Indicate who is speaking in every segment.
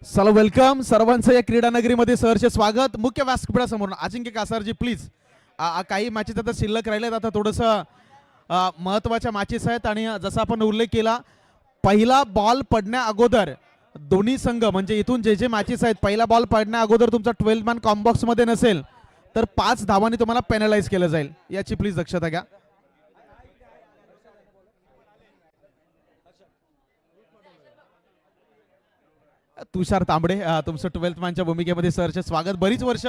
Speaker 1: चला वेलकम सर्वांचं या क्रीडा नगरीमध्ये सहर्ष स्वागत. मुख्य व्यासपीठासमोर अजिंक्य कासारजी प्लीज. काही मॅचेस आता शिल्लक राहिलेत, आता थोडंसं महत्त्वाच्या मॅचेस आहेत आणि जसा आपण उल्लेख केला पहिला बॉल पडण्या अगोदर दोन्ही संघ म्हणजे इथून जे जे मॅचेस आहेत पहिला बॉल पडण्या अगोदर तुमचा 12 मॅन कॉम्बॉक्स मध्ये नसेल तर 5 धावांनी तुम्हाला पेनलाइज केलं जाईल, याची प्लीज दक्षता घ्या. तुषार तांबडे तुमचं 12th मॅनच्या भूमिकेमध्ये सरचे स्वागत. बरीच वर्ष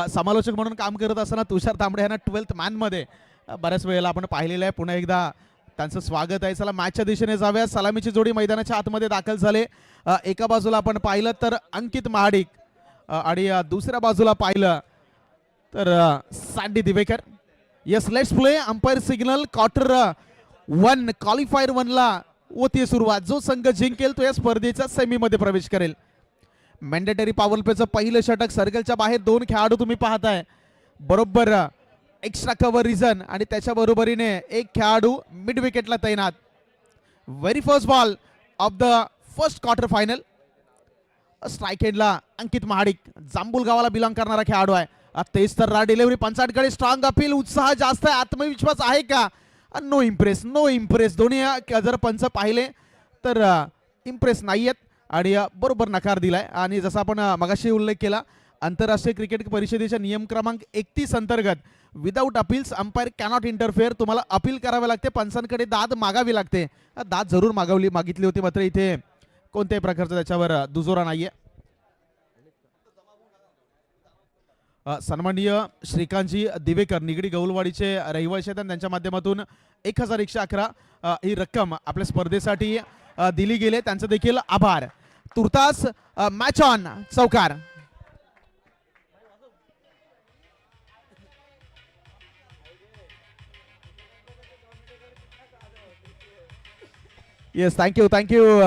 Speaker 1: समालोचक म्हणून काम करत असताना तुषार तांबडे यांना 12th मॅन मध्ये बऱ्याच वेळेला आपण पाहिलेलं आहे. पुन्हा एकदा त्यांचं स्वागत आहे. चला मॅचच्या दिशेने जाऊया. सलामीची जोडी मैदानाच्या आतमध्ये दाखल झाले. एका बाजूला आपण पाहिलं तर अंकित महाडिक आणि दुसऱ्या बाजूला पाहिलं तर Sandy Divekar. Yes let's play. Umpire signal quarter 1 qualifier 1 ला होती सुरुवात. जो संघ जिंकेल तो या स्पर्धेच्या सेमीमध्ये प्रवेश करेल. मॅन्डेटरी पॉवर प्लेचं पहिलं षटक. सर्कलच्या बाहेर 2 खेळाडू तुम्ही पाहताय. बरोबर एक्स्ट्रा कव्हर रिझन आणि त्याच्या बरोबरीने एक खेळाडू मिड विकेटला तैनात. Very first ball of the first quarter final. Strike एंडला अंकित महाडिक जांभूल गावाला बिलॉंग करणारा खेळाडू आहे. तेच तर डिलिव्हरी पंचांकडे स्ट्रॉंग अपील. उत्साह जास्त आहे, आत्मविश्वास आहे का? No impress no impress. दोन्ही जर पंच पाहिले तर इम्प्रेस नाही आहेत आणि बरोबर नकार दिलाय. आणि जसा आपण मगाशी उल्लेख केला आंतरराष्ट्रीय क्रिकेट परिषदेच्या नियम क्रमांक 31 अंतर्गत without appeals umpire cannot interfere. तुम्हाला अपील करावे लागते, पंचांकडे दाद मागावी लागते. दाद जरूर मागितली होती, मात्र इथे कोणत्याही प्रकारचा त्याच्यावर दुजोरा नाहीये. सन्माननीय श्रीकांतजी दिवेकर निगडी गौलवाडीचे रहिवासी आहेत. त्यांच्या माध्यमातून 1111 ही रक्कम आपल्या स्पर्धेसाठी दिली गेली. त्यांचं देखील आभार. तुर्तास मॅच ऑन. चौकार. Yes thank you thank you.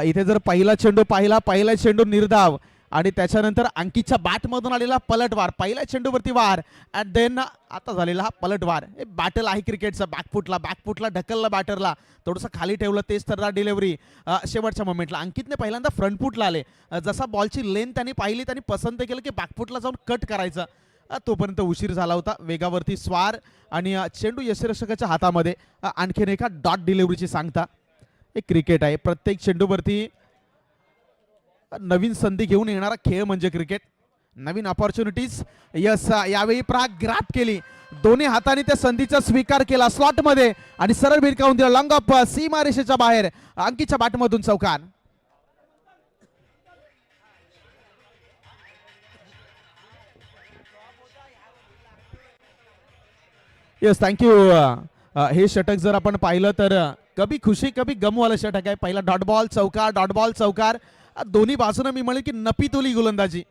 Speaker 1: इथे जर पहिला चेंडू पाहिला, पहिला चेंडू निर्धाव आणि त्याच्यानंतर अंकितच्या बॅटमधून आलेला पलटवार. पहिल्या चेंडूवरती वार अँड देन आता झालेला हा पलटवार. हे बॅटल आहे क्रिकेटचा. बॅकफुटला ढकलला बॅटरला, थोडंसं खाली ठेवलं. तेच तर डिलिव्हरी शेवटच्या मोमेंटला अंकितने पहिल्यांदा फ्रंटफुटला आले. जसा बॉलची लेंथ त्यांनी पाहिली, त्यांनी पसंत केलं की बॅकफुटला जाऊन कट करायचं. तोपर्यंत उशीर झाला होता. वेगावरती स्वार आणि चेंडू यष्टिरक्षकाच्या हातामध्ये. आणखीन एका डॉट डिलिव्हरीची सांगता. एक क्रिकेट आहे, प्रत्येक चेंडूवरती नवीन संधी घेऊन येणारा खेळ म्हणजे क्रिकेट. नवीन अपॉर्च्युनिटीज. यस यावेळी प्राग ग्रॅब केली, दोन्ही हाताने त्या संधीचा स्वीकार केला स्लॉट मध्ये आणि सरळ भिरकावून दिला लॉंग ऑफ सीमारेषेच्या बाहेर. अंकितच्या बॅटमधून चौकार. Yes thank you. हे षटक जर आपण पाहिलं तर कभी खुशी कभी गम वाला षटक आहे. पहिला डॉट बॉल चौकार, डॉट बॉल चौकार. दोन्ही बाजूने मी म्हणेल की नपीतोली गोलंदाजी.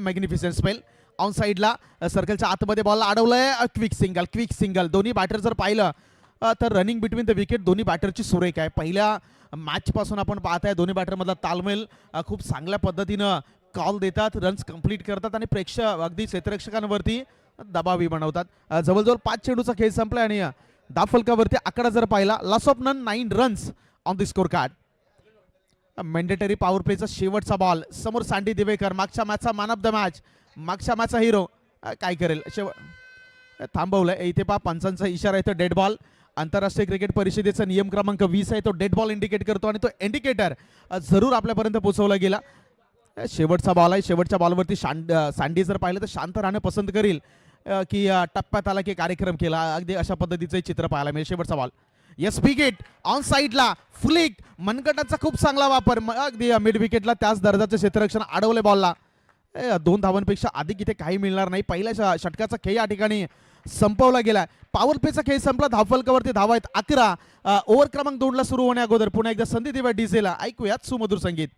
Speaker 1: Magnificent spell. ऑन साईडला सर्कलच्या आतमध्ये बॉलला अडवलंय. Quick single. दोन्ही बॅटर जर पाहिलं तर रनिंग बिटवीन द विकेट दोन्ही बॅटरची सुरेख आहे. पहिल्या मॅच पासून आपण पाहताय दोन्ही बॅटर मधला तालमेल खूप चांगल्या पद्धतीनं कॉल देतात, रन्स कंप्लीट करतात आणि प्रेक्षक अगदी क्षेत्ररक्षकांवरती दबावी बनवतात. जवळजवळ 5 चेंडूचा खेळ संपला आणि धाव फलकावरती आकडा जर पाहिला loss of none 9 runs on the score card. Mandatory power प्लेचा शेवटचा बॉल. समोर सँडी दिवेकर, मागच्या मॅचचा मॅन ऑफ द मॅच, मागच्या मॅचचा हिरो. काय करेल थांबवलंय. इथे पहा पंचांचा इशारा आहे तो डेड बॉल. आंतरराष्ट्रीय क्रिकेट परिषदेचा नियम क्रमांक 20 आहे तो डेड बॉल इंडिकेट करतो आणि तो इंडिकेटर जरूर आपल्यापर्यंत पोहोचवला गेला. शेवटचा बॉल आहे. शेवटच्या बॉलवरती सँडी जर पाहिलं तर शांत राहणं पसंत करील की टप्प्यात आला की कार्यक्रम केला, अगदी अशा पद्धतीचं चित्र पाहायला मिळेल. शेवटचा बॉल. यस विकेट ऑन साईडला फ्लिक. मनगटाचा खूप चांगला वापर. अगदी मिड विकेटला त्याच दर्जाचं क्षेत्ररक्षण अडवले बॉलला. 2 धावांपेक्षा अधिक इथे काही मिळणार नाही. पहिल्या षटकाचा खेळ या ठिकाणी संपवला गेला. पॉवर प्लेचा खेळ संपला. धावफलकावरती धावा आहेत 11. ओव्हर क्रमांक 2 ला सुरू होण्या अगोदर पुन्हा एकदा संधी देऊया डीजेला. ऐकूयात सुमधुर संगीत.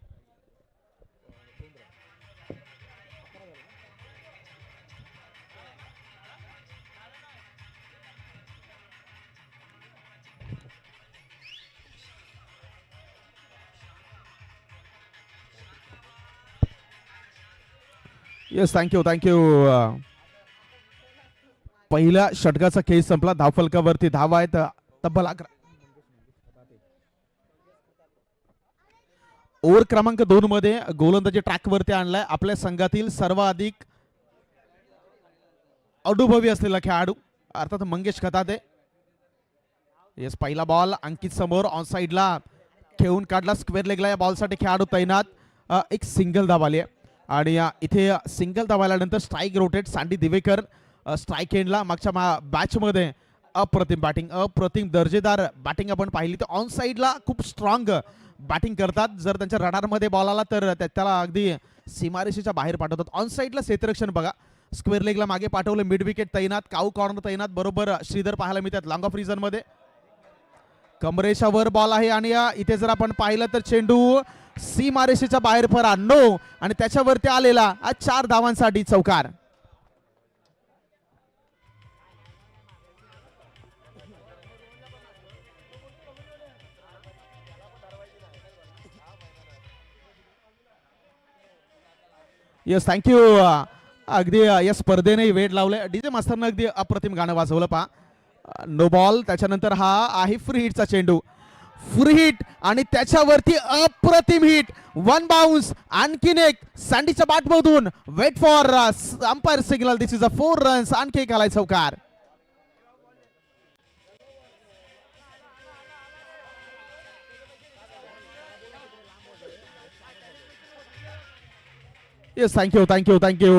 Speaker 1: Yes thank you. पहिल्या षटकाचा खेळ संपला. धावफलकावरती धावा आहेत तब्बल 11. ओव्हर क्रमांक 2 मध्ये गोलंदाजी ट्रॅकवरती आणलाय आपल्या संघातील सर्वाधिक अनुभवी असलेला खेळाडू अर्थात मंगेश खताते. येस, पहिला बॉल अंकित समोर ऑन साइडला खेळून काढला, स्क्वेअर लेगला या बॉलसाठी खेळाडू तैनात. एक सिंगल धाव आली आहे आणि इथे सिंगल धाव आल्यानंतर स्ट्राईक रोटेट सांडी दिवेकर स्ट्राईक एंडला. मागच्या बॅचमध्ये अप्रतिम बॅटिंग, अप्रतिम दर्जेदार बॅटिंग आपण पाहिली. तर ऑन साइडला खूप स्ट्रॉंग बॅटिंग करतात. जर त्यांच्या रडारमध्ये बॉल आला तर त्याला अगदी सीमारेषेच्या बाहेर पाठवतात. ऑन साइडला क्षेत्ररक्षण बघा, स्क्वेअर लेगला मागे पाठवलं, मिड विकेट तैनात, काऊ कॉर्नर तैनात, बरोबर श्रीधर पाहायला मिळतात लॉंग ऑफ रिझन मध्ये. कमरेच्या वर बॉल आहे आणि इथे जर आपण पाहिलं तर चेंडू सीमारेषेच्या बाहेर फरा नो आणि त्याच्यावरती आलेला 4 धावांसाठी चौकार. Yes, thank you. अगदी या स्पर्धेने वेळ लावले. डीजे मास्तरनं अगदी अप्रतिम गाणं वाजवलं पहा. नो बॉल, त्याच्यानंतर हा आहे फ्री हिटचा चेंडू, फ्री हिट आणि त्याच्यावरती अप्रतिम हिट, 1 बाउन्स, आणखीन एक सँडीच्या बॅटमधून. Wait for umpire signal, this is a 4 runs, आणखी एक आलाय चौकार. Yes, thank you thank you thank you.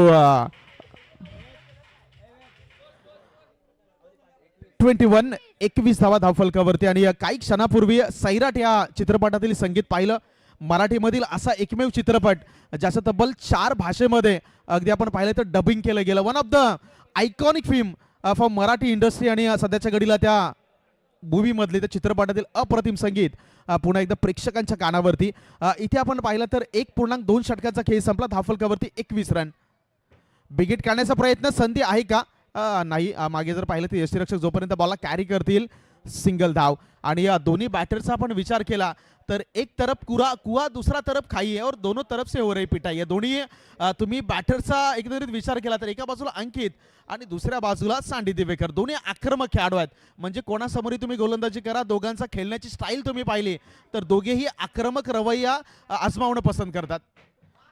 Speaker 1: 21 धावा धावफलकावरती. आणि काही क्षणापूर्वी सैराट या चित्रपटातील संगीत पाहिलं. मराठीमधील असा एकमेव चित्रपट ज्याचं तब्बल 4 भाषेमध्ये अगदी आपण पाहिलं तर डबिंग केलं गेलं. One of the iconic film for Marathi industry. आणि सध्याच्या घडीला त्या मूवी मधले त्या चित्रपटातील अप्रतिम संगीत पुन्हा एकदा प्रेक्षकांच्या कानावरती. इथे आपण पाहिलं तर 1.2 षटकाचा खेळ संपला, धावफलकावरती 21 रन. बिगिट काढण्याचा प्रयत्न, संधी आहे का? नाही. मागे जर पाहिलं तर यष्टीरक्षक जोपर्यंत बॉलला कॅरी करतील सिंगल धाव. आणि या दोन्ही बॅटरचा आपण विचार केला तर एक तरफ कुआ दूसरा तरफ खाई है और दोनों तरफ से हो रही पिटाई है. दोन्ही तुम्ही बॅटरचा एकंदरीत विचार केला तर एका बाजूला अंकित आणि दुसऱ्या बाजूला सांडी दिवेकर, दोन्ही आक्रमक खेळाडू आहेत. म्हणजे कोणासमोरही तुम्ही गोलंदाजी करा, दोघांचा खेळण्याची स्टाईल तुम्ही पाहिली तर दोघेही आक्रमक रवैया आजमावणं पसंत करतात.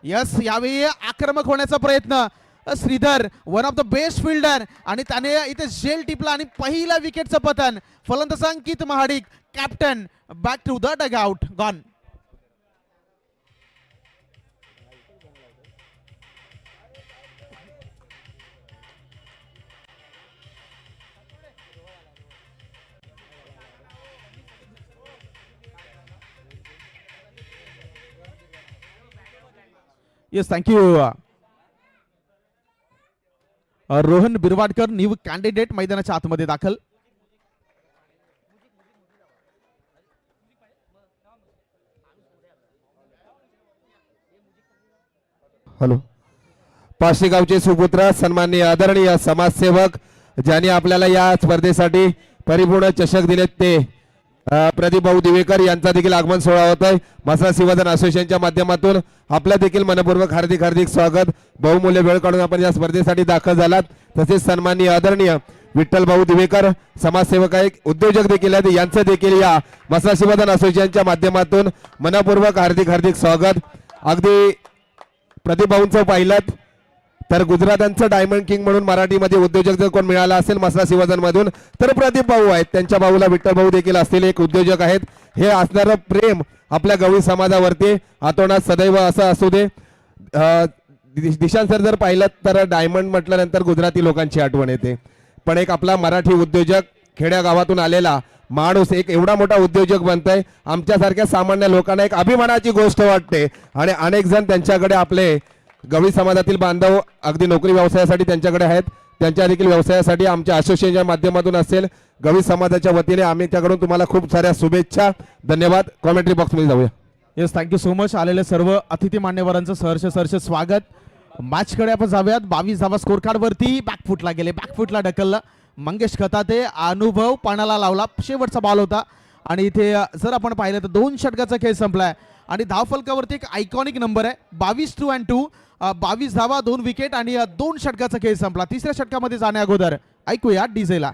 Speaker 1: यस, यावेळी आक्रमक होण्याचा प्रयत्न Shridhar, one of the best fielder, आणि त्याने इथे झेल टिपला आणि पहिल्या विकेटचं पतन. फलंदाज Ankit Mahadik, captain, back to the dugout, gone. Yes, thank you. Rohan Birwadkar new candidate मैदानाच्या आतमध्ये दाखल.
Speaker 2: हॅलो. पाशेगावचे सुपुत्र, सन्माननीय आदरणीय समाजसेवक ज्यांनी आपल्याला या स्पर्धेसाठी परिपूर्ण चषक दिलेत ते प्रदीप भाऊ दिवेकर यांचा देखील आगमन सोहळा होत आहे. मसरा शिवधन असोसिएशनच्या माध्यमातून आपलं देखील मनपूर्वक हार्दिक हार्दिक स्वागत. बहुमूल्य वेळ काढून आपण या स्पर्धेसाठी दाखल झालात. तसेच सन्माननीय आदरणीय विठ्ठल भाऊ दिवेकर समाजसेवक आहे, उद्योजक देखील आहेत, यांचं देखील या मसरा शिवधन असोसिएशनच्या माध्यमातून मनपूर्वक हार्दिक हार्दिक स्वागत. अगदी प्रदीप भाऊंचं पाहिलं तर गुजरातांचं डायमंड किंग म्हणून मराठीमध्ये उद्योजक जर कोण मिळाला असेल मसरा शिवधन मधून तर प्रदीप भाऊ आहेत. त्यांच्या भाऊला विठ्ठल भाऊ देखील असतील एक उद्योजक आहेत. हे असणारं प्रेम आपल्या गवळी समाजावरती आतोनात सदैव असं असू दे. दिशांत सर जर पाहिलं तर डायमंड म्हटल्यानंतर गुजराती लोकांची आठवण येते, पण एक आपला मराठी उद्योजक खेड्या गावातून आलेला माणूस एक एवढा मोठा उद्योजक बनतोय. आमच्यासारख्या सामान्य लोकांना एक अभिमानाची गोष्ट वाटते. आणि अनेक जण त्यांच्याकडे आपले गवळी समाजातील बांधव अगदी नोकरी व्यवसायासाठी त्यांच्याकडे आहेत. त्यांच्या देखील व्यवसायासाठी आमच्या असोसिएशनच्या माध्यमातून असेल गवळी समाजाच्या वतीने आम्ही त्याकडून तुम्हाला खूप साऱ्या शुभेच्छा. धन्यवाद. कॉमेंट्री बॉक्समध्ये जाऊया.
Speaker 1: Yes, thank you so much. आलेले सर्व अतिथी मान्यवरांचं सहर्ष स्वागत. मॅचकडे आपण जाऊयात. 22 धावा स्कोर कार्ड वरती. बॅकफुटला गेले, बॅकफुटला ढकललं मंगेश खताते. अनुभव पणाला लावला, शेवटचा बॉल होता. आणि इथे जर आपण पाहिलं तर 2 षटकाचा खेळ संपलाय आणि धावफलकावरती एक आयकॉनिक नंबर आहे 22-2. 22 धावा, 2 विकेट आणि 2 षटकाचा खेळ संपला. तिसऱ्या षटकामध्ये जाण्या अगोदर ऐकूया डीजेला.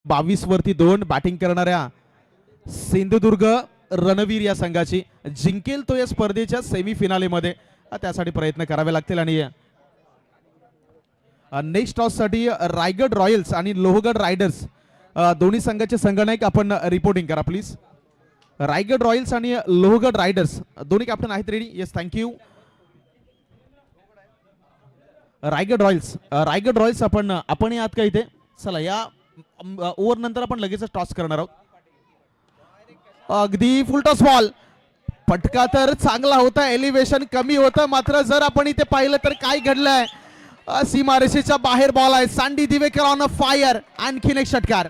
Speaker 1: 22 वरती 2 बॅटिंग करणाऱ्या सिंधुदुर्ग रणवीर या संघाची. जिंकेल तो या स्पर्धेच्या सेमीफिनालेमध्ये, त्यासाठी प्रयत्न करावे लागतील. आणि नेक्स्ट टॉस साठी रायगड रॉयल्स आणि लोहगड रायडर्स दोन्ही संघाचे संघनायक आपण रिपोर्टिंग करा प्लीज. रायगड रॉयल्स आणि लोहगड रायडर्स दोन्ही कॅप्टन आहेत ready. Yes thank you. Raigad Royals आपण आहात का इथे? चला या ओव्हर नंतर आपण लगेच टॉस करणार आहोत. अगदी फुल टॉस बॉल. फटका तर चांगला होता, एलिव्हेशन कमी होतं, मात्र जर आपण इथे पाहिलं तर काय घडलंय, सीमारेषेच्या बाहेर बॉल आहे. Sandy Divekar on a fire. आणखीन एक षटकार.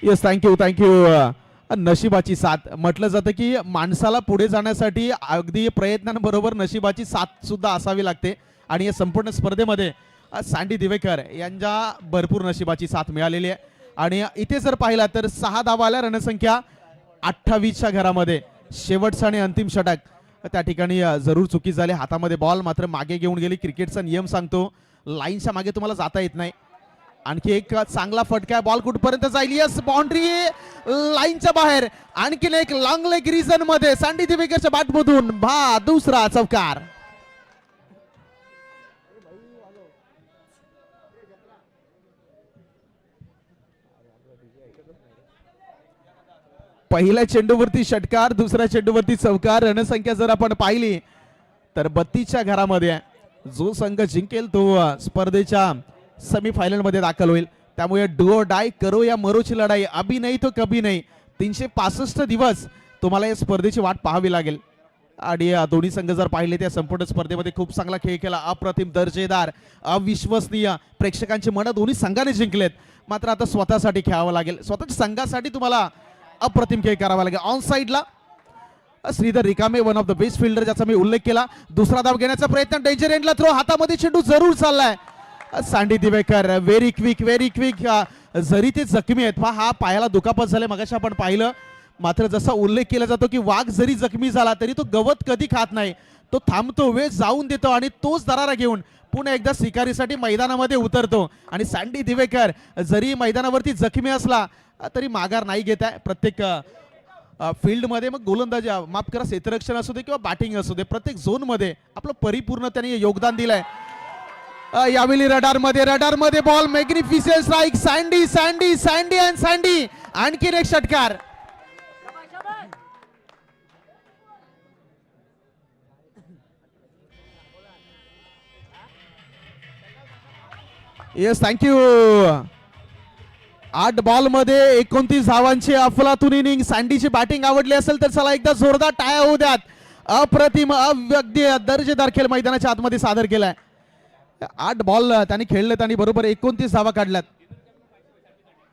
Speaker 1: Yes thank you. नशिबाची साथ म्हटलं जातं की माणसाला पुढे जाण्यासाठी अगदी प्रयत्नांबरोबर नशिबाची साथ सुद्धा असावी लागते. आणि या संपूर्ण स्पर्धेमध्ये सँडी दिवेकर यांच्या भरपूर नशिबाची साथ मिळालेली आहे. आणि इथे जर पाहिला तर 6 धावा आल्या, रणसंख्या 28च्या घरामध्ये. शेवटचा आणि अंतिम षटक त्या ठिकाणी जरूर चुकी झाली. हातामध्ये बॉल मात्र मागे घेऊन गेली. क्रिकेटचा नियम सांगतो लाईनच्या मागे तुम्हाला जाता येत नाही. आणखी एक चांगला फटका, बॉल कुठपर्यंत जाईल? यस बाउंड्री, लाईनच्या बाहेर. आणखीन एक लॉंग लेग रिजन मध्ये सँडी दिवेकरच्या बॅटमधून दुसरा चौकार. पहिल्या चेंडूवरती षटकार, दुसऱ्या चेंडूवरती चौकार. रणसंख्या जर आपण पाहिली तर 32च्या घरामध्ये. जो संघ जिंकेल तो स्पर्धेच्या सेमीफायनल मध्ये दाखल होईल. त्यामुळे डू डाय करो या मरोची लढाई, अभी नाही तो कभी नाही. 365 दिवस तुम्हाला या स्पर्धेची वाट पाहावी लागेल. आणि दोन्ही संघ जर पाहिले त्या संपूर्ण स्पर्धेमध्ये खूप चांगला खेळ केला. अप्रतिम, दर्जेदार, अविश्वसनीय. प्रेक्षकांची मनं दोन्ही संघाने जिंकलेत. मात्र आता स्वतःसाठी खेळावं लागेल. स्वतःच्या संघासाठी तुम्हाला अप्रतिम खेळ करावा लागेल. ऑन साइडला श्रीधर रिकामे, one of the best fielder, ज्याचा मी उल्लेख केला. दुसरा धाव घेण्याचा प्रयत्न, डेंजर एंडला थ्रो, हातामध्ये चेंडू जरूर चाललाय. Sandy Divekar very quick. जरी ते जखमी आहेत, हा पायाला दुखापत झाले मगाशी आपण पाहिलं. मात्र जसा उल्लेख केला जातो की वाघ जरी जखमी झाला तरी तो गवत कधी खात नाही. तो थांबतो, वेळ जाऊन देतो आणि तोच दरारा घेऊन पुन्हा एकदा शिकारीसाठी मैदानामध्ये उतरतो. आणि सँडी दिवेकर जरी मैदानावरती जखमी असला तरी माघार नाही घेत आहे. प्रत्येक फील्डमध्ये, मग गोलंदाजी माफ करा, क्षेत्ररक्षण असू दे किंवा बॅटिंग असू दे, प्रत्येक झोन मध्ये आपलं परिपूर्ण त्यांनी योगदान दिलंय. यावेळी रडारमध्ये बॉल, मॅग्निफिसेंट स्ट्राइक. सँडी. आणखीन एक षटकार. Yes thank you. 8 बॉल मध्ये 29 धावांची अफलातून इनिंग. सँडीची बॅटिंग आवडली असेल तर चला एकदा जोरदार टाळ्या होऊ द्यात. अप्रतिम, अगदी दर्जेदार खेळ मैदानाच्या आतमध्ये सादर केलाय. 8 बॉल त्यांनी खेळलेत आणि बरोबर 29 धावा काढल्यात.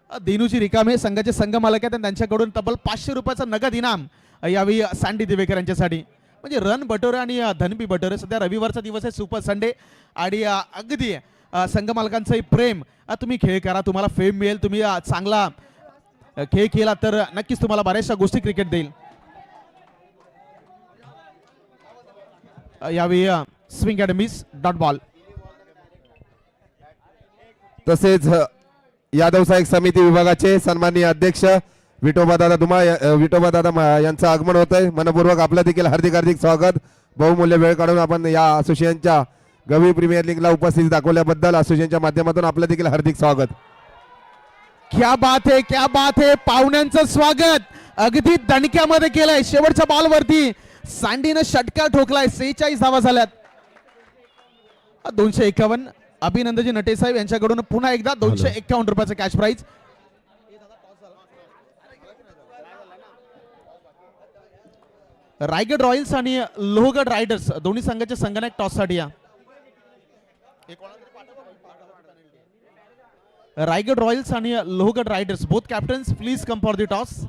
Speaker 1: दिनूजी रिकामे संघाचे संघ मालक आहेत आणि त्यांच्याकडून तब्बल 500 रुपयाचा नगद इनाम यावेळी सँडी दिवेकर यांच्यासाठी. म्हणजे रन बटोरे आणि धनबी बटोरे. सध्या रविवारचा दिवस आहे, सुपर संडे. आणि अगदी संघ मालकांचं प्रेम. तुम्ही खेळ करा, तुम्हाला फेम मिळेल. तुम्ही चांगला खेळ केला तर नक्कीच तुम्हाला बऱ्याचशा गोष्टी क्रिकेट देईल. यावेळी swing and miss, dot ball.
Speaker 2: तसेच यादव सहाय्यक समिती विभागाचे सन्माननीय अध्यक्ष विठोबा दादा यांचं आगमन होत आहे. मनपूर्वक आपलं देखील हार्दिक स्वागत. बहुमूल्य वेळ काढून आपण या असोसिएशनच्या गवी प्रीमियर लीगला उपस्थिती दाखवल्याबद्दल असोसिएशनच्या माध्यमातून आपलं देखील हार्दिक स्वागत.
Speaker 1: क्या बात है. पाहुण्यांचं स्वागत अगदी दणक्यामध्ये केलंय. शेवटच्या बॉलवरती सँडीनं षटकार ठोकलाय. 46 धावा झाल्यात. 251. अभिनंदनजी नटे साहेब यांच्याकडून पुन्हा एकदा 251 रुपयाचं कॅश प्राइज. रायगड रॉयल्स आणि लोहगड रायडर्स दोन्ही संघाचे संघनायक टॉस साठी या. रायगड रॉयल्स आणि Lohagad riders, both captains please come for the toss.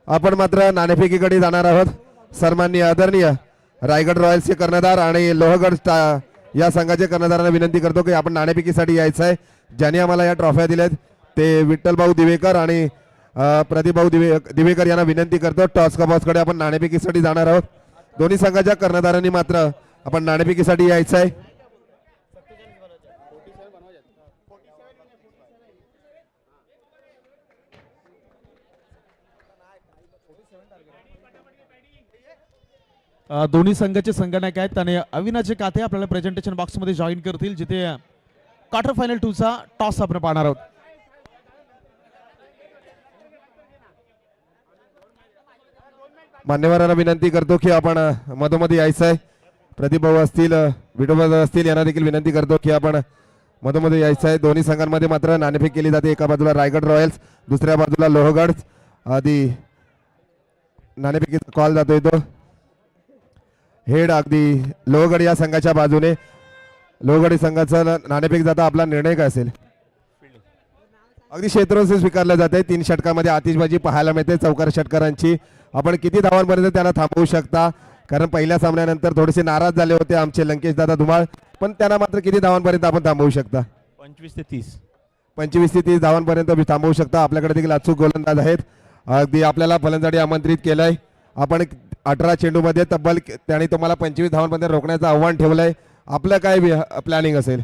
Speaker 2: आपण मात्र नाणेफेकीकडे जाणार आहोत. सन्माननीय आदरणीय रायगड रॉयल्सचे कर्णधार आणि लोहगड या संघाच्या कर्णधारांना विनंती करतो की आपण नाणेफेकीसाठी यायचं आहे. ज्यांनी आम्हाला या ट्रॉफ्या दिल्यात ते विठ्ठल भाऊ दिवेकर आणि प्रदीप भाऊ दिवेकर यांना विनंती करतो. टॉस कबॉसकडे आपण नाणेफेकीसाठी जाणार आहोत. दोन्ही संघाच्या कर्णधारांनी मात्र आपण नाणेफेकीसाठी यायचं आहे.
Speaker 1: दोन्ही संघाचे संगणक आहेत आणि अविनाशचे काथे आपल्याला प्रेझेंटेशन बॉक्समध्ये जॉईन करतील, जिथे क्वार्टर फायनल 2 चा टॉस आपण पाहणार आहोत.
Speaker 2: मान्यवरांना विनंती करतो की आपण मधोमध यायचं आहे. प्रदीप भाऊ असतील, विठोबा असतील यांना देखील विनंती करतो की आपण मधोमध यायचं आहे. दोन्ही संघांमध्ये मात्र नाणेफेक केली जाते. एका बाजूला रायगड रॉयल्स, दुसऱ्या बाजूला लोहगड. आधी नाणेफेकीचा कॉल जातोय तो हेड अगदी लोहगड या संघाच्या बाजूने. लोहगड संघाचा नाणेफेक जाता आपला निर्णय काय असेल? अगदी क्षेत्ररक्षण स्वीकारलं जाते. 3 षटकामध्ये आतिषबाजी पाहायला मिळते चौकार षटकारांची. आपण किती धावांपर्यंत त्यांना थांबवू शकता? कारण पहिल्या सामन्यानंतर थोडेसे नाराज झाले होते आमचे लंकेश दादा धुमाळ, पण त्यांना मात्र किती धावांपर्यंत आपण थांबवू शकता?
Speaker 3: 25 ते 30.
Speaker 2: 25 ते 30 धावांपर्यंत थांबवू शकता. आपल्याकडे देखील अचूक गोलंदाज आहेत. अगदी आपल्याला फलंदाजी आमंत्रित केलंय. आपण 18 चेंडूमध्ये तब्बल त्यांनी तुम्हाला 25 धावांपर्यंत रोखण्याचं आव्हान ठेवलंय. आपलं काय प्लॅनिंग असेल?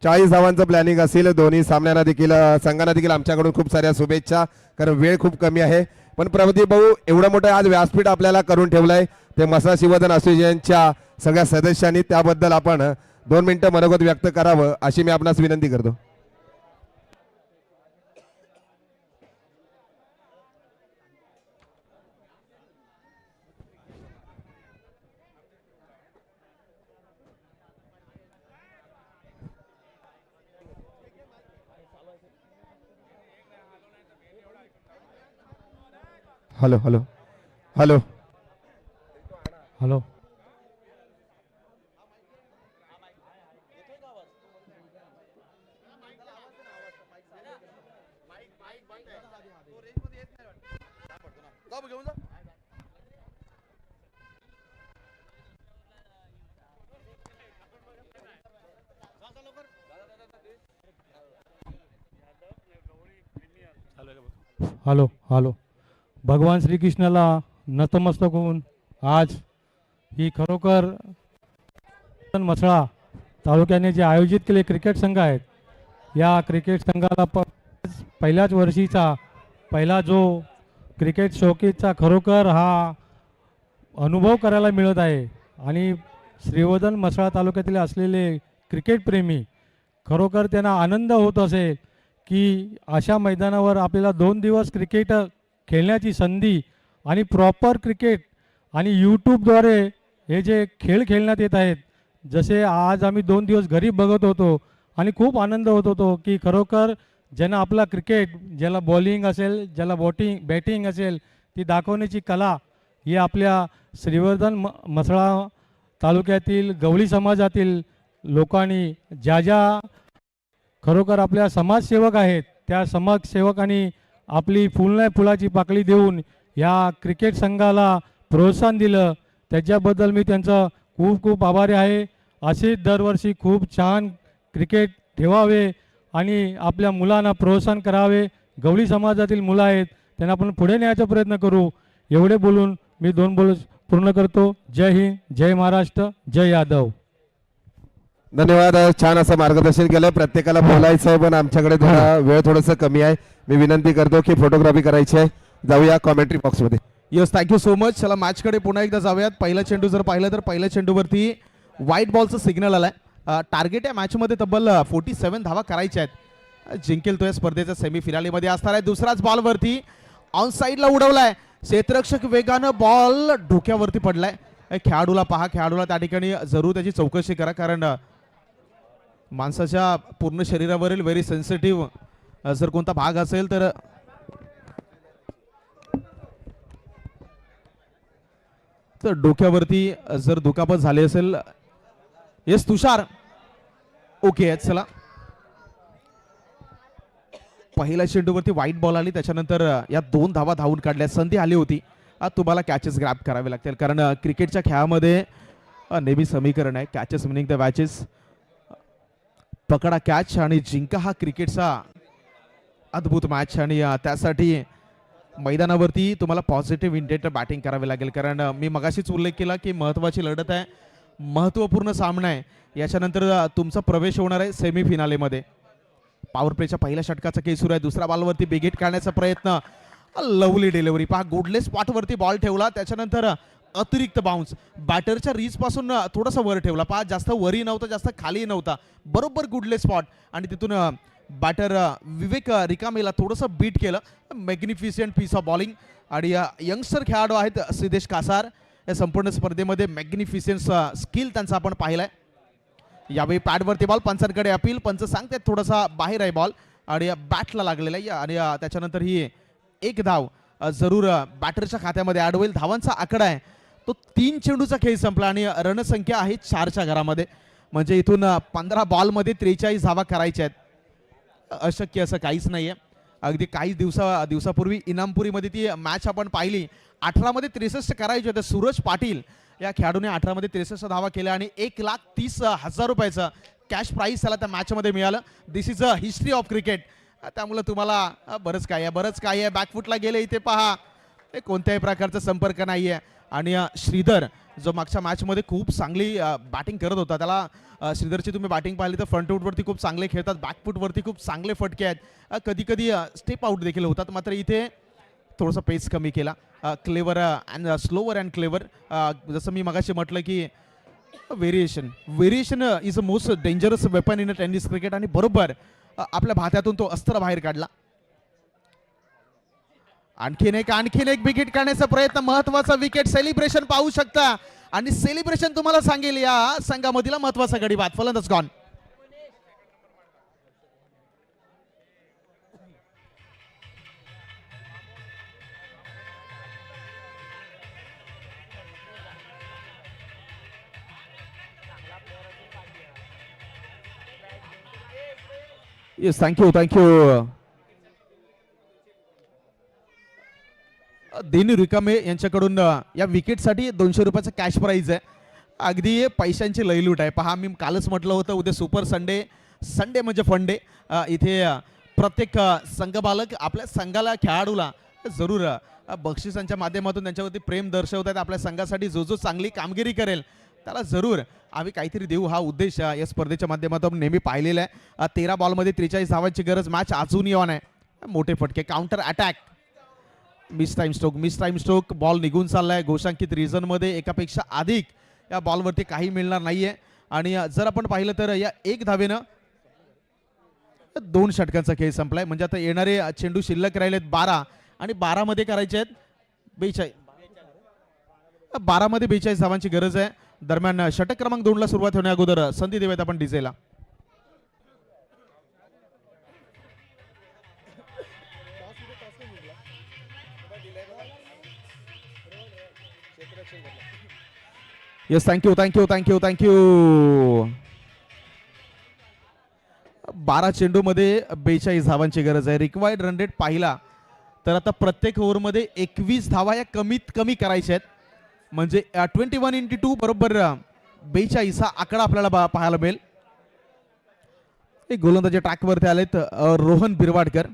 Speaker 2: 40 धावांचं प्लॅनिंग असेल. दोन्ही सामन्यांना देखील संघांना देखील आमच्याकडून खूप साऱ्या शुभेच्छा, कारण वेळ खूप कमी आहे. पण प्रदीप भाऊ एवढं मोठं आज व्यासपीठ आपल्याला करून ठेवलंय ते मसा शिवधन असोसिएशनच्या सगळ्या सदस्यांनी, त्याबद्दल आपण 2 मिनिटं मनोगत व्यक्त करावं अशी मी आपणास विनंती करतो. Hello hello hello
Speaker 4: hello. Hello hello. भगवान श्रीकृष्णाला नतमस्तक होऊन आज ही खरोखर मसळा तालुक्याने जे आयोजित केले क्रिकेट संघ आहेत, या क्रिकेट संघाला पहिल्याच वर्षीचा पहिला जो क्रिकेट शौकीचा खरोखर हा अनुभव करायला मिळत आहे. आणि श्रीवर्धन मसळा तालुक्यातील असलेले क्रिकेटप्रेमी खरोखर त्यांना आनंद होत असेल की अशा मैदानावर आपल्याला 2 दिवस क्रिकेट खेळण्याची संधी आणि प्रॉपर क्रिकेट आणि यूट्यूबद्वारे हे जे खेळ खेळण्यात येत आहेत, जसे आज आम्ही 2 दिवस घरी बघत होतो आणि खूप आनंद होत होतो की खरोखर ज्यांना आपला क्रिकेट, ज्याला बॉलिंग असेल, ज्याला बॅटिंग असेल, ती दाखवण्याची कला ही आपल्या श्रीवर्धन मसळा तालुक्यातील गवळी समाजातील लोकांनी, ज्या खरोखर आपल्या समाजसेवक आहेत, त्या समाजसेवकांनी आपली फुलाची पाकळी देऊन या क्रिकेट संघाला प्रोत्साहन दिलं. त्याच्याबद्दल मी त्यांचा खूप खूप आभारी आहे. असे दरवर्षी खूप छान क्रिकेट ठेवावे आणि आपल्या मुलांना प्रोत्साहन करावे. गवळी समाजातील मुलं आहेत, त्यांना आपण पुढे न्यायचा प्रयत्न करू. एवढे बोलून मी 2 बोल पूर्ण करतो. जय हिंद, जय महाराष्ट्र, जय यादव.
Speaker 2: धन्यवाद. छान असं मार्गदर्शन केलं. प्रत्येकाला बोलायचं आहे, पण आमच्याकडे थोडा वेळ थोडंसं कमी आहे. मी विनंती करतो की फोटोग्राफी करायची आहे. जाऊया कॉमेंट्री बॉक्समध्ये.
Speaker 1: Yes, thank you so much. चला मॅचकडे पुन्हा एकदा जाऊयात. पहिला चेंडू जर पाहिलं तर पहिल्या चेंडूवरती व्हाईट बॉलचं सिग्नल आलाय. टार्गेट या मॅचमध्ये तब्बल 47 धावा करायच्या आहेत. जिंकेल तो या स्पर्धेच्या सेमीफिनालीमध्ये असणार आहे. दुसराच बॉलवरती ऑन साईडला उडवलाय. क्षेत्ररक्षक वेगानं बॉल डोक्यावरती पडलाय. खेळाडूला पहा, खेळाडूला त्या ठिकाणी जरूर त्याची चौकशी करा, कारण माणसाच्या पूर्ण शरीरावरील व्हेरी सेन्सिटिव्ह जर कोणता भाग असेल तर डोक्यावरती जर दुखापत झाली असेल. येस तुषार, ओके. चला, पहिल्या चेंडूवरती व्हाईट बॉल आली, त्याच्यानंतर या 2 धावा धावून काढल्या. संधी आली होती, तुम्हाला कॅचेस ग्रॅब करावे लागतील, कारण क्रिकेटच्या खेळामध्ये नेहमी समीकरण आहे, कॅचेस विनिंग द मॅचेस. पकडा कॅच आणि जिंका हा क्रिकेटचा अद्भुत मॅच. आणि त्यासाठी मैदानावरती तुम्हाला पॉझिटिव्ह इंटेंट बॅटिंग करावी लागेल, कारण मी मगाशीच उल्लेख केला की महत्त्वाची लढत आहे, महत्त्वपूर्ण सामना आहे. याच्यानंतर तुमचा प्रवेश होणार आहे सेमीफिनालेमध्ये. पॉवर प्लेच्या पहिल्या षटकाचा खेळ सुरू आहे. दुसऱ्या बॉलवरती बिग हिट काढण्याचा प्रयत्न, लवली डिलिव्हरी. पहा गुडलेस स्पॉटवरती बॉल ठेवला, त्याच्यानंतर अतिरिक्त बाउन्स बॅटरच्या रीच पासून थोडासा वर ठेवला. पहा जास्त वरी नव्हता, जास्त खाली नव्हता, बरोबर गुडलेस स्पॉट. आणि तिथून बॅटर विवेक रिकामेला थोडंसं बीट केलं. मॅग्निफिशियंट पीस ऑफ बॉलिंग. आणि यंगस्टर खेळाडू आहेत सिद्धेश कासार. या संपूर्ण स्पर्धेमध्ये मॅग्निफिशियंट स्किल त्यांचा आपण पाहिलाय. यावेळी पॅडवरती बॉल, पंचांकडे अपील. पंच सांगतात थोडासा बाहेर आहे बॉल आणि बॅटला लागलेला आहे. आणि त्याच्यानंतर ही एक धाव जरूर बॅटरच्या खात्यामध्ये ऍड होईल. धावांचा आकडा आहे तो 3 चेंडूचा खेळ संपला आणि रणसंख्या आहे 4च्या घरामध्ये. म्हणजे इथून 15 बॉलमध्ये 43 धावा करायच्या आहेत. अशक्य असं काहीच नाहीये. अगदी काही दिवसापूर्वी इनामपुरीमध्ये ती मॅच आपण पाहिली. 18 मध्ये 63 करायचे होते. सूरज पाटील या खेळाडूने 18 मध्ये 63 धावा केल्या आणि 1,30,000 रुपयाचं कॅश प्राईज त्याला त्या मॅचमध्ये मिळालं. This is a history of cricket. त्यामुळे तुम्हाला बरंच काय आहे. बॅकफुटला गेले इथे पहा, ते कोणत्याही प्रकारचा संपर्क नाही आहे. आणि श्रीधर जो मागच्या मॅचमध्ये खूप चांगली बॅटिंग करत होता, त्याला श्रीधरची तुम्ही बॅटिंग पाहिली तर फ्रंट फूटवरती खूप चांगले खेळतात, बॅकफुटवरती खूप चांगले फटके आहेत, कधी कधी स्टेप आउट देखील होतात. मात्र इथे थोडासा पेस कमी केला. Clever and slower and clever. जसं मी मगाशी म्हटलं की variation is a most dangerous weapon in a tennis cricket. आणि बरोबर आपल्या भात्यातून तो अस्त्र बाहेर काढला. आणखीन एक विकेट काढण्याचा प्रयत्न, महत्वाचा विकेट. सेलिब्रेशन पाहू शकता आणि सेलिब्रेशन तुम्हाला सांगेल या संघामधील महत्वाचा गडी बाद. फलंदाज गॉन. Yes, thank you. दिनू रिकामे यांच्याकडून या विकेटसाठी 200 रुपयाचा कॅश प्राईज आहे. अगदी पैशांची लयलूट आहे. पहा, मी कालच म्हटलं होतं उद्या सुपर संडे म्हणजे फन डे. इथे प्रत्येक संघबालक आपल्या संघाला, खेळाडूला जरूर बक्षिसांच्या माध्यमातून त्यांच्यावरती प्रेम दर्शवत आहेत. आपल्या संघासाठी जो चांगली कामगिरी करेल त्याला जरूर आम्ही काहीतरी देऊ, हा उद्देश या स्पर्धेच्या माध्यमातून नेहमी पाहिलेला आहे. 13 बॉलमध्ये 43 धावांची गरज. मॅच अजूनही ऑन आहे. मोठे फटके, counter attack, miss time stroke. Ball निघून चाललाय घोषांकित रिझन मध्ये. एकापेक्षा अधिक या बॉलवरती काही मिळणार नाहीये. आणि जर आपण पाहिलं तर या 1 धावेनं 2 षटकांचा खेळ संपलाय. म्हणजे आता येणारे चेंडू शिल्लक राहिलेत 12 आणि 12 मध्ये करायचे आहेत 42. 12 मध्ये 42 धावांची गरज आहे. दरम्यान षटक क्रमांक 2 ला सुरुवात होण्या अगोदर संधी देऊयात आपण डीजेला. Yes, thank you. 12 चेंडूमध्ये 42 धावांची गरज आहे. रिक्वायर्ड रन रेट पाहिला तर आता प्रत्येक ओव्हरमध्ये 21 धावा या कमीत कमी करायच्या आहेत. म्हणजे 21 × 2 बरोबर 42 हा आकडा आपल्याला पाहायला मिळेल. एक गोलंदाजी ट्रॅकवरती आलेत रोहन बिरवाडकर.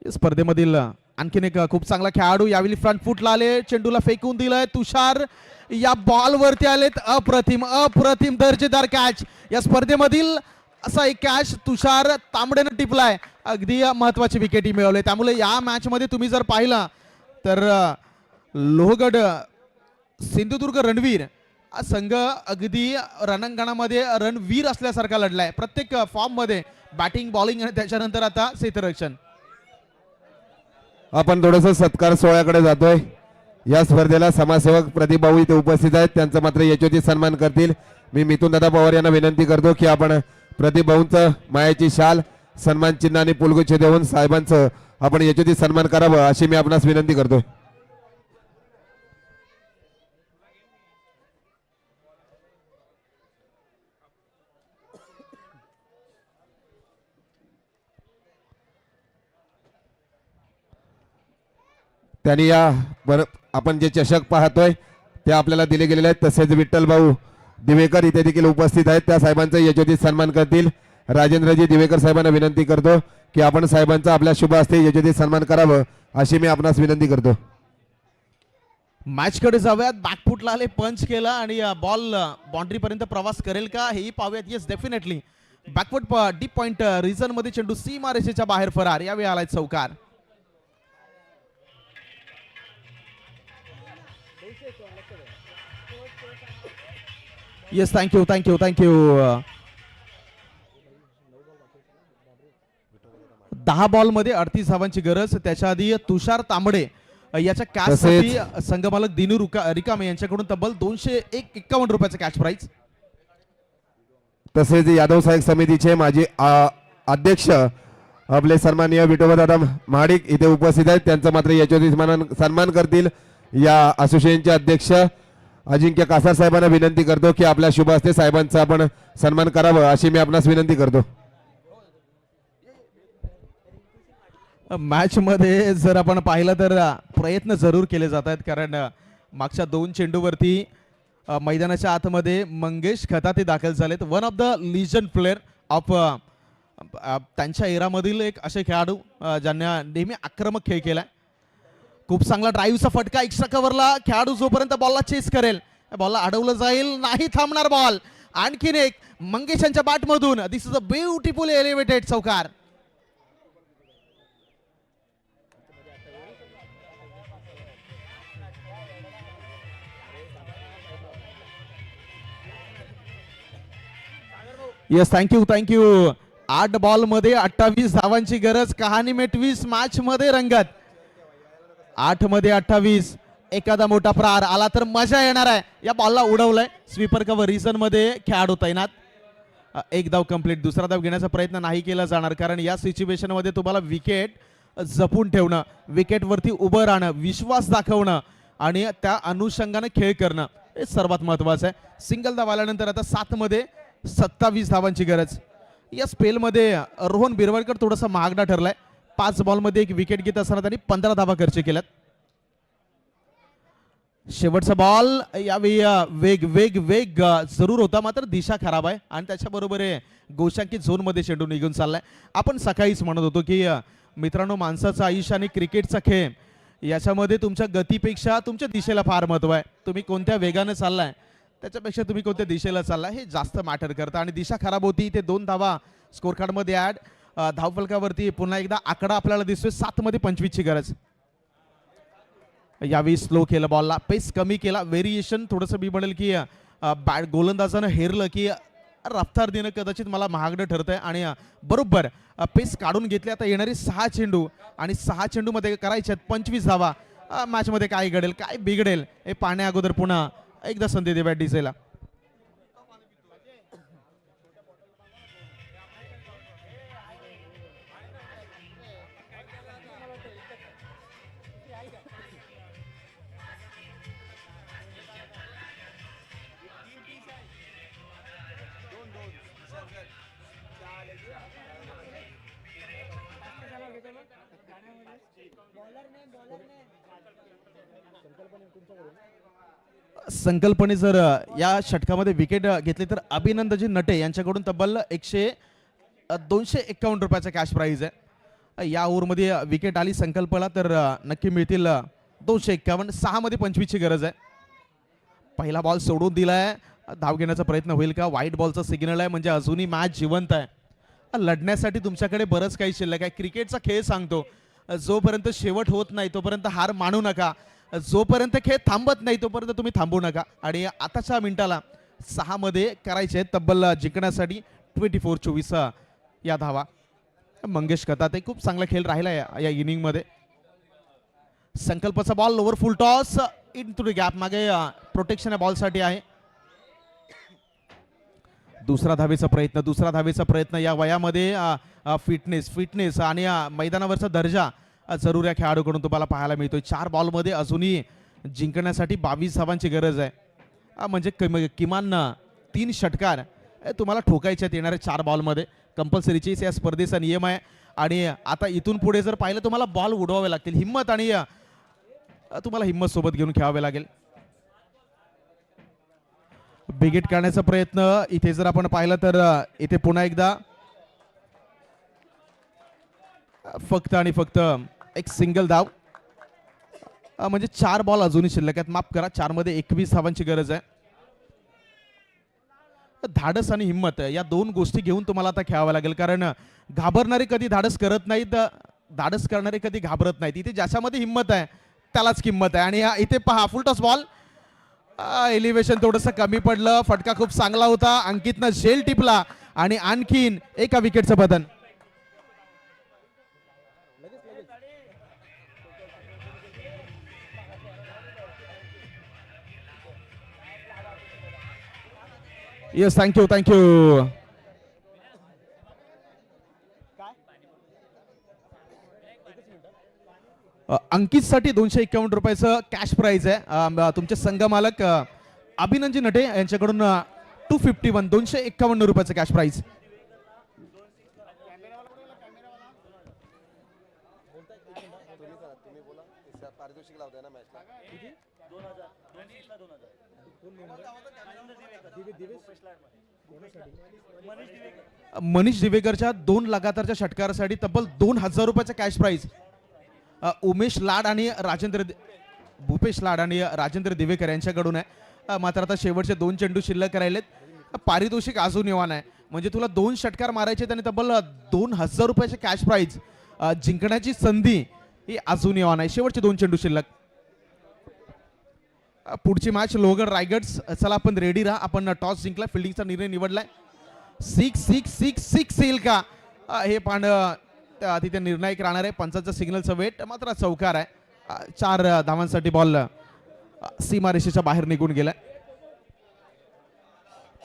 Speaker 1: स्पर्धेमधील आणखीन एक खूप चांगला खेळाडू. यावेळी फ्रंट फुटला आले, चेंडूला फेकून दिलंय. तुषार या बॉलवरती आलेत. अप्रतिम दर्जेदार कॅच. या स्पर्धेमधील असा एक कॅच तुषार तांबडेनं टिपलाय. अगदी महत्वाची विकेटी मिळवले. त्यामुळे या मॅच मध्ये तुम्ही जर पाहिलं तर लोहगड सिंधुदुर्ग रणवीर हा संघ अगदी रणांगणामध्ये रणवीर असल्यासारखा लढलाय. प्रत्येक फॉर्म मध्ये बॅटिंग, बॉलिंग आणि त्याच्यानंतर आता क्षेत्ररक्षण.
Speaker 2: आपण थोडस सत्कार सोहळ्याकडे जातोय. या स्पर्धेला समाजसेवक प्रदीप भाऊ इथे उपस्थित आहेत. त्यांचा मात्र यशोचित सन्मान करतील. मी मिथुन दादा पवार यांना विनंती करतो की आपण प्रदीप भाऊंचं मायाची शाल, सन्मान चिन्ह आणि पुलगुच्छ देऊन साहेबांचं आपण यशोचित सन्मान करावं अशी मी आपणास विनंती करतोय. त्यांनी या आपण जे चषक पाहतोय ते आपल्याला दिले गेलेले आहेत. तसेच विठ्ठल भाऊ दिवेकर इथे देखील उपस्थित आहेत. त्या साहेबांचा यशोचित सन्मान करतील. राजेंद्रजी दिवेकर साहेबांना विनंती करतो की आपण साहेबांचा आपल्या शुभ हस्ते यशोचित सन्मान करावं अशी मी आपणास विनंती करतो.
Speaker 1: मॅच कडे जाऊयात. बॅकफुटला आले, पंच केला आणि बॉल बाउंड्री पर्यंत प्रवास करेल का हेही पाहूयात. Yes definitely back foot deep point reason मध्ये चेंडू सीमारेषेच्या बाहेर फरार. यावेळी आलाय चौकार. Yes thank you thank you thank you. 10 ball मध्ये 38 धावांची गरज. त्याच्या आधी तुषार तांबडे याच्या कॅच साठी संघमालक दिनू रिकामे यांच्याकडून तब्बल 251 रुपयाचं कॅच प्राइस.
Speaker 2: तसेच यादव सहाय्यक समितीचे माजी अध्यक्ष आपले सन्माननीय विठोबादादा महाडिक इथे उपस्थित आहेत. त्यांचं मात्र यशोचित सन्मान करतील या असोसिएशनचे अध्यक्ष अजिंक्य कासार साहेबांना विनंती करतो की आपल्या शुभ हस्ते साहेबांचा आपण सन्मान करावं अशी मी आपणास विनंती करतो.
Speaker 1: मॅच मध्ये जर आपण पाहिलं तर प्रयत्न जरूर केले जात आहेत, कारण मागच्या 2 चेंडूवरती मैदानाच्या आतमध्ये मंगेश खताते दाखल झालेत. One of the legend player of त्यांच्या एरामधील एक असे खेळाडू ज्यांना नेहमी आक्रमक खेळ केलाय. खूप चांगला ड्राईव्हचा फटका एक्स्ट्रा कव्हरला. खेळाडू जोपर्यंत बॉलला चेस करेल, बॉलला अडवलं जाईल, नाही थांबणार बॉल. आणखीन एक मंगेशांच्या बॅटमधून. दिस इज अ ब्युटिफुल एलिव्हेटेड चौकार. Yes thank you thank you. 8 बॉल मध्ये 28 धावांची गरज. कहाणी में 20 मॅच मध्ये रंगत. 8 मध्ये 28. एखादा मोठा प्रहार आला तर मजा येणार आहे. या बॉलला उडवलंय. स्वीपर कव्हर रिझन मध्ये खेळाडू तैनात. एक धाव कंप्लीट. दुसरा धाव घेण्याचा प्रयत्न नाही केला जाणार, कारण या सिच्युएशन मध्ये तुम्हाला विकेट जपून ठेवणं, विकेट वरती उभं राहणं, विश्वास दाखवणं आणि त्या अनुषंगाने खेळ करणं हे सर्वात महत्वाचं आहे. सिंगल धाव आल्यानंतर आता 7 मध्ये 27 धावांची गरज. या स्पेल मध्ये रोहन बिरवळकर थोडासा महागडा ठरलाय. 5 बॉल मध्ये 1 विकेट घेत असताना त्यांनी 15 धावा खर्च केल्यात. शेवटचा बॉल. यावेळी वेग वेग वेग जरूर होता, मात्र दिशा खराब आहे आणि त्याच्याबरोबर गोशांकित झोन मध्ये चेंडू निघून चाललाय. आपण सकाळीच म्हणत होतो की मित्रांनो, माणसाचं आयुष्य आणि क्रिकेटचा खेळ याच्यामध्ये तुमच्या गतीपेक्षा तुमच्या दिशेला फार महत्व आहे. तुम्ही कोणत्या वेगाने चाललाय त्याच्यापेक्षा तुम्ही कोणत्या दिशेला चाललाय हे जास्त मॅटर करतं. आणि दिशा खराब होती. ते 2 धावा स्कोर कार्ड मध्ये ऍड. धावफलकावरती पुन्हा एकदा आकडा आपल्याला दिसतोय. 7 मध्ये 25 ची गरज. यावेळी स्लो केलं, बॉलला पेस कमी केला. व्हेरिएशन थोडंसं मी म्हणेल की गोलंदाजानं हेरलं की रफ्तार देणं कदाचित मला महागडं ठरतंय आणि बरोबर पेस काढून घेतले. आता येणारे 6 चेंडू आणि 6 चेंडू मध्ये करायचे 25 धावा. मॅच मध्ये काय घडेल, काय बिघडेल हे पाहण्या अगोदर पुन्हा एकदा संधी दे बॅट दिसेला. संकल्पने जर या षटकामध्ये विकेट घेतली तर अभिनंदनजी नटे यांच्याकडून तब्बल 251 रुपयाचा कॅश प्राइज आहे. या ओव्हरमध्ये विकेट आली संकल्पना तर नक्की मिळतील 251. 6 मध्ये 25 ची गरज आहे. पहिला बॉल सोडून दिलाय. धाव घेण्याचा प्रयत्न होईल का? व्हाईट बॉलचा सिग्नल आहे, म्हणजे अजूनही मॅच जिवंत आहे. लढण्यासाठी तुमच्याकडे बरंच काही शिल्लक आहे. क्रिकेटचा खेळ सांगतो, जोपर्यंत शेवट होत नाही तोपर्यंत हार मानू नका. जोपर्यंत खेळ थांबत नाही तोपर्यंत तुम्ही थांबू नका. आणि आताच्या मिनिटाला 6 मध्ये करायचे तब्बल जिंकण्यासाठी 24-24 या धावा. मंगेश खताते खूप चांगला खेळ राहिला या इनिंग मध्ये. संकल्पचा ball lower full toss in to the gap. मागे प्रोटेक्शन या बॉल साठी आहे. दुसरा धावेचा प्रयत्न या वयामध्ये फिटनेस आणि मैदानावरचा दर्जा जरूर या खेळाडूकडून तुम्हाला पाहायला मिळतोय. 4 बॉल मध्ये अजूनही जिंकण्यासाठी 22 धावांची गरज आहे. म्हणजे किमान 3 षटकार तुम्हाला ठोकायचे आहेत येणाऱ्या 4 बॉल मध्ये. कंपल्सरीची या स्पर्धेचा नियम आहे. आणि आता इथून पुढे जर पाहिलं तुम्हाला बॉल उडवावे लागतील. हिम्मत आणि तुम्हाला हिम्मत सोबत घेऊन खेळावे लागेल. बिग करण्याचा प्रयत्न इथे जर आपण पाहिलं तर इथे पुन्हा एकदा फक्त आणि फक्त एक सिंगल धाव. म्हणजे 4 बॉल अजूनही शिल्लक आहेत. माफ करा, 4 मध्ये 21 धावांची गरज आहे. धाडस आणि हिंमत या दोन गोष्टी घेऊन तुम्हाला आता खेळावं लागेल, कारण घाबरणारे कधी धाडस करत नाहीत, धाडस करणारे कधी घाबरत नाहीत. इथे ज्याच्यामध्ये हिंमत आहे त्यालाच किंमत आहे. आणि इथे पहा फुल टॉस बॉल, एलिव्हेशन थोडंसं कमी पडलं. फटका खूप चांगला होता. अंकितनं झेल टिपला आणि आणखीन एका विकेटचं बदन. Yes, thank you thank you. अंकितसाठी 251 रुपयाचं कॅश प्राइज आहे. तुमचे संघ मालक अभिनंदजी नटे यांच्याकडून 251 रुपयाचं कॅश प्राइज. मनीष दिवेकरच्या 2 लगातारच्या षटकारासाठी तब्बल 2000 रुपयाचा कॅश प्राइज. उमेश लाड आणि भूपेश लाड आणि राजेंद्र दिवेकर यांच्याकडून आहे. मात्र आता शेवटचे 2 चेंडू शिल्लक राहिलेत. पारितोषिक अजून येवान आहे, म्हणजे तुला 2 षटकार मारायचे आणि तब्बल 2000 रुपयाचे कॅश प्राइज जिंकण्याची संधी ही अजून येवान आहे. शेवटचे 2 चेंडू शिल्लक. पुढची मॅच लोहगड रायगड. चला आपण रेडी राहा. आपण टॉस जिंकला, फिल्डिंगचा निर्णय निवडलाय. 6 येईल का हे पाहण तिथे निर्णायक राहणार आहे. पंचाचं सिग्नलचं वेट मात्र चौकार आहे. 4 धावांसाठी बॉल सीमारेषेच्या बाहेर निघून गेलाय.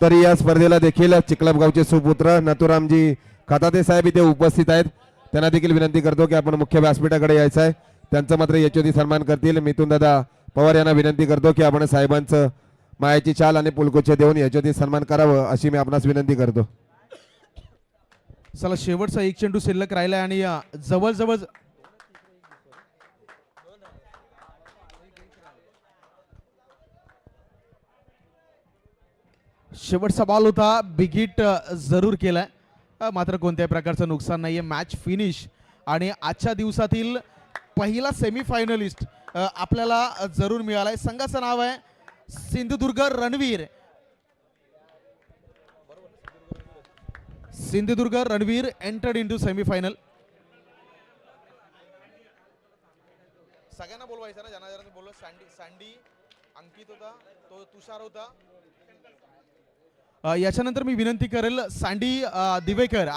Speaker 2: तरी या स्पर्धेला देखील चिखलगावचे सुपुत्र नथुरामजी खाताते साहेब इथे उपस्थित आहेत. त्यांना देखील विनंती करतो की आपण मुख्य व्यासपीठाकडे यायचं आहे. त्यांचं मात्र यशोदी सन्मान करतील. मिथुन दादा पवार यांना विनंती करतो की आपण साहेबांचं मायाची चाल आणि पुलकुच्छ देऊन यशोदी सन्मान करावं अशी मी आपणास विनंती करतो.
Speaker 1: चला शेवटचा 1 चेंडू शिल्लक राहिलाय आणि जवळजवळ शेवटचा बॉल होता. बिग हिट जरूर केलाय, मात्र कोणत्याही प्रकारचं नुकसान नाहीये. मॅच फिनिश आणि आजच्या दिवसातील पहिला सेमीफायनलिस्ट आपल्याला जरूर मिळालाय. संघाचं नाव आहे Sindhudurg Ranveer. Sindhudurg Ranveer entered into semifinal. सगळ्यांना बोलवायचं ना, ज्यांना ज्यांना बोललो. सँडी अंकित होता, तो तुषार होता. याच्यानंतर मी विनंती करेल सँडी दिवेकर.